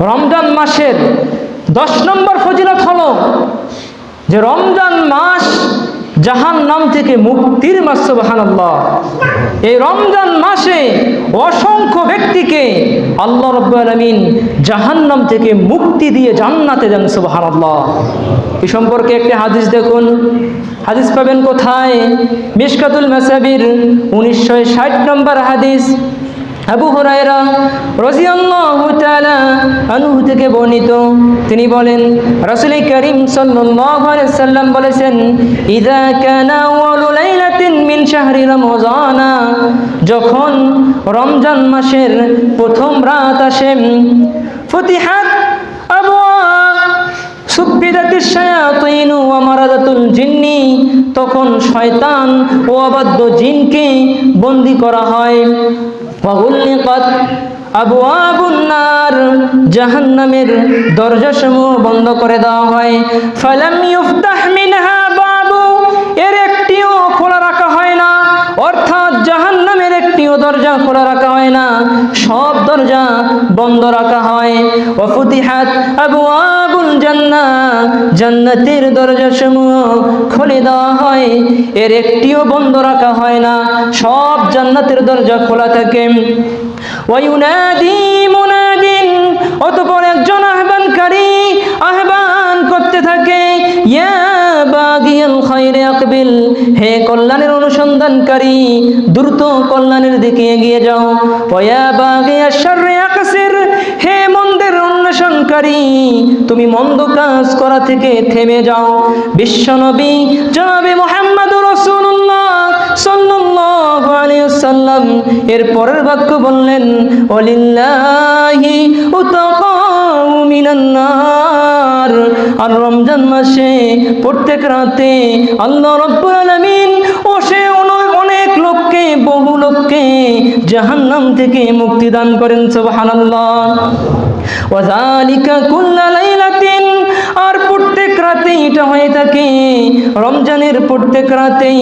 রমজান মাসের 10 নম্বর ফজিলত হলো যে রমজান মাস জাহান্নাম থেকে মুক্তির মাস। সুবহানাল্লাহ। এই রমজান মাসে অসংখ্য ব্যক্তিকে আল্লাহ রাব্বুল আলামিন জাহান্নাম থেকে মুক্তি দিয়ে জান্নাতে দেন। সুবহানাল্লাহ। এই সম্পর্কে একটি হাদিস দেখুন। হাদিস পাবেন কোথায়? মিশকাতুল মাসাবির 1960 নম্বর হাদিস। আবু হুরায়রা রাদিয়াল্লাহু তাআলা আনহু থেকে বর্ণিত, তিনি বলেন রাসূল করিম সাল্লাল্লাহু আলাইহি সাল্লাম বলেছেন, ইযা কানা আউয়ালু লাইলাতিন মিন শাহরি রমজান, যখন রমজান মাসের প্রথম রাত আসে, ফুতিহাত আবওয়াব সুফিদাতিশ শায়াতিন ওয়া মারাদাতুল জিন্নি, তখন শয়তান ও অবাধ্য জিনকে বন্দী করা হয়। ওয়াগুল্লিকাত আবওয়াবুন নার, জাহান্নামের দরজাসমূহ বন্ধ করে দেওয়া হয়। ফালাম ইফতাহ মিনহা বাবু, এর একটিও খোলা রাখা হয় না, অর্থাৎ জাহান্নামের একটিও দরজা খোলা রাখা হয় না, সব দরজা বন্ধ রাখা হয়। ওয়া ফুতিহাত আবওয়াবুল জান্নাহ, জান্নাতের দরজাসমূহ খুলে দেওয়া হয়, এর একটিও বন্ধ রাখা হয় না, সব জান্নাতের দরজা খোলা থাকে। ওয়ায়ুনাদি মুনাদিন, অতঃপর একজন আহ্বানকারী আহ্বান করতে থাকে, ইয়া বাগিয়াল খায়রি আকবিল, হে কল্যাণের অনুসন্ধানকারী, দ্রুত কল্যাণের দিকে এগিয়ে যাও। ওয়া বাগিয়াশ শাররি আকসির, হে মন্দের অন্বেষণকারী, তুমি মন্দ কাজ করা থেকে থেমে যাও। বিশ্বনবী জনাবে মুহাম্মদুর রাসূলুল্লাহ সাল্লাল্লাহু আলাইহি ওয়াসাল্লাম এর পরের বাক্য বললেন, ওয়ালিল্লাহি উতাকাউ মিনান নার, আর রমজান মাসে প্রত্যেক রাতে আল্লাহ রাব্বুল আলামিন ও সে অনেক লোককে, বহু লোককে জাহান্নাম থেকে মুক্তি দান করেন। সুবহানাল্লাহ। ওয়া যালিকা কুল্লা লাইলাতিন, আর প্রত্যেক রাতে এটা হয়ে থাকে, রমজানের প্রত্যেক রাতেই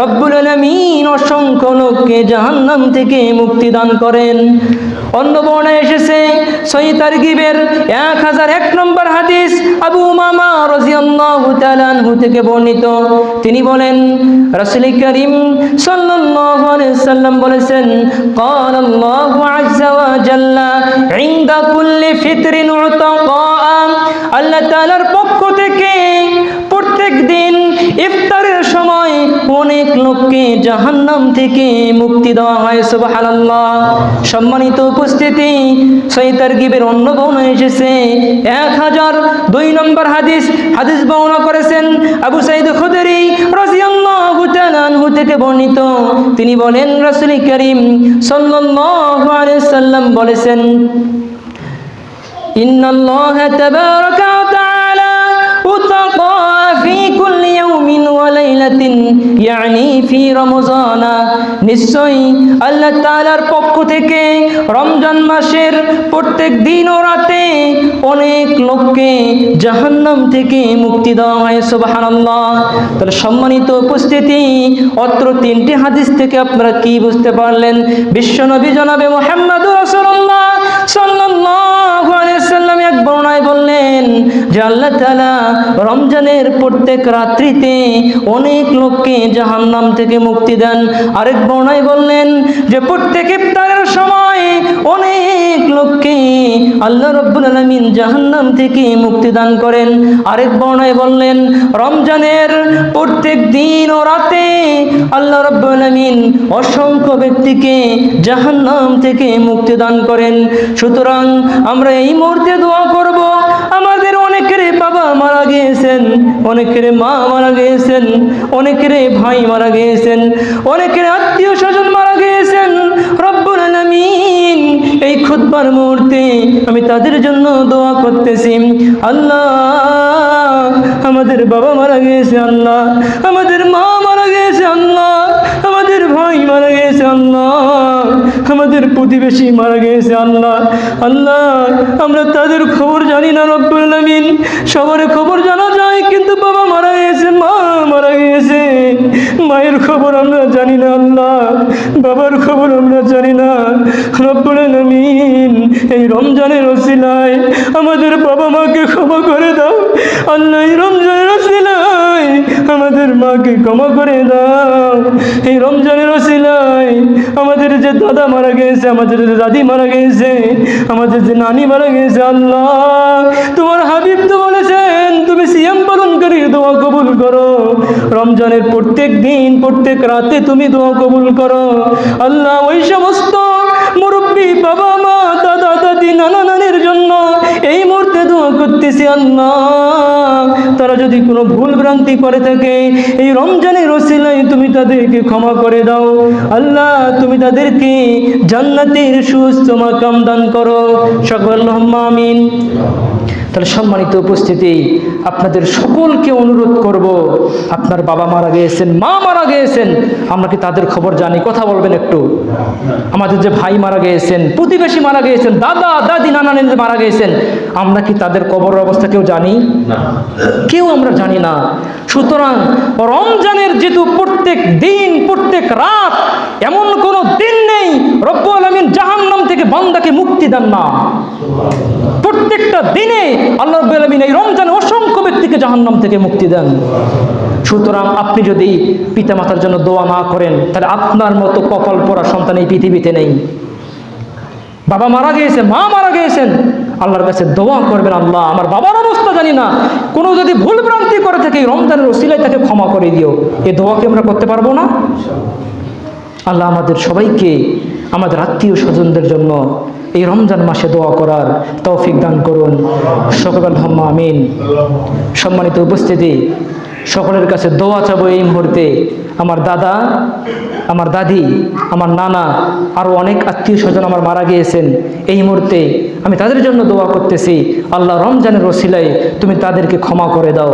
রব্বুল আলামিন অসংখ্য লোককে জাহান্নাম থেকে মুক্তি দান করেন। অন্য বর্ণনায় এসেছে সহিহ তারগিবের 1001 নম্বর হাদিস, আবু উমামা রাদিয়াল্লাহু তাআলা আনহু থেকে বর্ণিত, তিনি বলেন রাসূল করিম সাল্লাল্লাহু আলাইহি সাল্লাম বলেছেন, ক্বাল আল্লাহু আযজা ওয়া জাল্লা ইনদা কুল্লি ফিতরিন উতাকা, আল্লাহ তাআলার পক্ষ থেকে প্রত্যেক দিন ইফতারের সময় অনেক লোককে জাহান্নাম থেকে মুক্তি দেওয়া হয়। সুবহানাল্লাহ। সম্মানিত উপস্থিতি, সহিহ তারগিবের অন্য বর্ণনায় এসেছে 1002 নম্বর হাদিস। হাদিস বর্ণনা করেছেন আবু সাঈদ খুদরি রাদিয়াল্লাহু তাআলা আনহু থেকে বর্ণিত, তিনি বলেন রাসূল করিম সাল্লাল্লাহু আলাইহি সাল্লাম বলেছেন, ইন্নাল্লাহা তাবারাকা ওয়া তাআলা উতাকা ফি কুল্লি ইয়াউমিন ওয়া লাইলাতিন, ইয়ানি ফি রমজান, নিশ্চয়ই আল্লাহ তাআলার পক্ষ থেকে রমজান মাসের প্রত্যেক দিন ও রাতে অনেক লোককে জাহান্নাম থেকে মুক্তি দেওয়া হয়। সুবহানাল্লাহ। তাহলে সম্মানিত উপস্থিতি, অত্র 3টি হাদিস থেকে আপনারা কি বুঝতে পারলেন? বিশ্বনবী জনাবে মুহাম্মদুর রাসূলুল্লাহ সাল্লাল্লাহু আলাইহি ওয়াসাল্লাম এক বর্ণনায় বললেন যে আল্লাহ তাআলা রমজানের প্রত্যেক রাত্রিতে অনেক লোককে জাহান্নাম থেকে মুক্তি দেন। আরেক বর্ণনায় বললেন যে প্রত্যেক ইফতারের সময় অনেক লোককে আল্লাহ রাব্বুল আলামিন জাহান্নাম থেকে মুক্তি দান করেন। আরেক বর্ণনায় বললেন রমজানের প্রত্যেক দিন ও রাতে আল্লাহ রাব্বুল আলামিন অসংখ্য ব্যক্তিকে জাহান্নাম থেকে মুক্তি দান করেন। সুতরাং আমরা এই মুহূর্তে দোয়া করব, আমাদের অনেকের বাবা মারা গিয়েছেন, অনেকের মা মারা গিয়েছেন, অনেকের ভাই মারা গিয়েছেন, অনেকের আত্মীয় স্বজন মারা গিয়েছেন। রব্বুল আলামিন এই খুতবার মুহূর্তে আমি তাদের জন্য দোয়া করতেছি। আল্লাহ, আমাদের বাবা মারা গিয়েছে, আল্লাহ আমাদের মা মারা গিয়েছে, আল্লাহ আমাদের ভাই মারা গিয়েছে, আল্লাহ আমাদের প্রতিবেশী মারা গিয়েছে, আল্লাহ আল্লাহ আমরা তাদের খবর জানি না। রব্বুল আলামিন সবার খবর জানা যায়, কিন্তু বাবা মারা গিয়েছে, মা মারা গিয়েছে, মায়ের মায়ের খবর আমরা জানি না আল্লাহ, বাবার খবর আমরা জানি না। রব্বুল আলামিন, এই রমজানের ওসিলায় আমাদের বাবা মাকে ক্ষমা করে দাও আল্লাহ। এই রমজানের ওসিলায় আমাদের মাকে ক্ষমা করে দাও। এই রমজানের ওসিলায় আমাদের যে দাদা মারা গেছে, আমাদের যে দাদি মারা গেছে, আমাদের যে নানি মারা গেছে আল্লাহ, তোমার হাবিব তো বলেছেন তুমি সিয়াম পালনকারীর দোয়া কবুল করো। রমজানের প্রত্যেক দিন প্রত্যেক রাতে তুমি দোয়া কবুল করো আল্লাহ। ওই সমস্ত মুরব্বী বাবা মা দাদা দাদি নানা নানির জন্য এই মুহূর্তে দোয়া করতেছি আল্লাহ, তারা যদি কোনো ভুল ভ্রান্তি করে থাকে এই রমজানের ওসিলায় তুমি তাদেরকে ক্ষমা করে দাও আল্লাহ। তুমি তাদেরকে জান্নাতের সুস্থ মাকাম দান করো, সকল আল্লাহুম্মা আমিন। তাহলে সম্মানিত উপস্থিতি, আপনাদের সকলকে অনুরোধ করব, আপনার বাবা মারা গিয়েছেন, মা মারা গিয়েছেন, আমরা কি তাদের খবর জানি? কথা বলবেন একটু। আমাদের যে ভাই মারা গিয়েছেন, প্রতিবেশী মারা গিয়েছেন, দাদা দাদি নানা নানি মারা গিয়েছেন, আমরা কি তাদের কবরের অবস্থা কেউ জানি? কেউ আমরা জানি না। সুতরাং রমজানের যেহেতু প্রত্যেক দিন প্রত্যেক রাত, এমন কোনো দিন নেই রব্বুল আলামিন জাহান্নাম থেকে বান্দাকে মুক্তি দেন না। প্রত্যেকটা দিনে আল্লাহ রাব্বুল আলামিন এই রমজানে অসংখ্য ব্যক্তিকে জাহান্নাম থেকে মুক্তি দেন। সুতরাং আপনি যদি পিতামাতার জন্য দোয়া না করেন, তাহলে আপনার মতো কপাল পোড়া সন্তান এই পৃথিবীতে নেই। বাবা মারা গিয়েছেন, মা মারা গিয়েছেন, আল্লাহর কাছে দোয়া করবেন, আল্লাহ আমার বাবার অবস্থা জানি না, কোনো যদি ভুল ভ্রান্তি করে থাকে এই রমজানের ওসিলায় তাকে ক্ষমা করে দিও। এই দোয়াকে আমরা করতে পারবো না? আল্লাহ আমাদের সবাইকে আমাদের আত্মীয় স্বজনদের জন্য এই রমজান মাসে দোয়া করার তৌফিক দান করুন, সকল আল্লাহুম্মা আমিন। সম্মানিত উপস্থিতি, সকলের কাছে দোয়া চাবো এই মুহূর্তে। আমার দাদা, আমার দাদি, আমার নানা, আরও অনেক আত্মীয় স্বজন আমার মারা গিয়েছেন, এই মুহূর্তে আমি তাদের জন্য দোয়া করতেছি। আল্লাহ রমজানের ওসিলায় তুমি তাদেরকে ক্ষমা করে দাও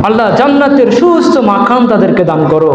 আল্লাহ, জান্নাতের সুস্থ মাকাম তাদেরকে দান করো।